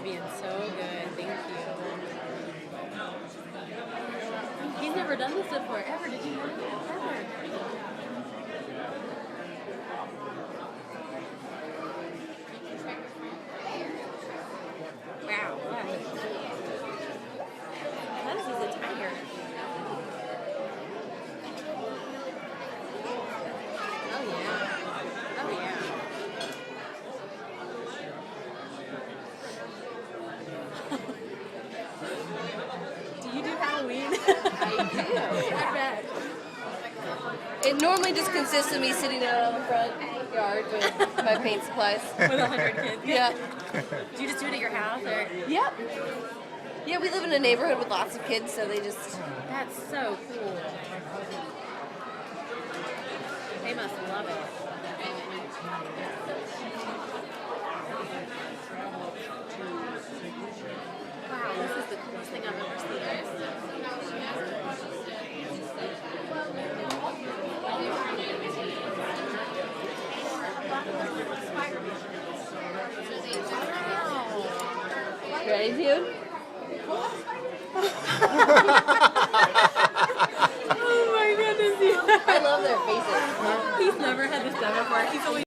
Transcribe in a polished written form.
being so good. Thank you. He's never done this before, ever. Did you know that? Ever. Wow. This is a tiger. Oh, yeah. Oh, yeah. Do you do Halloween? I do. I bet. It normally just consists of me sitting out on the front yard with my paint supplies. With 100 kids. Yeah. Do you just do it at your house, or? Yep. Yeah, we live in a neighborhood with lots of kids, so they just... That's so cool. They must love it. Wow, this is the coolest thing I've ever seen. Wow. Ready, dude? Oh my goodness, I love their faces. he's never had this done before. He's always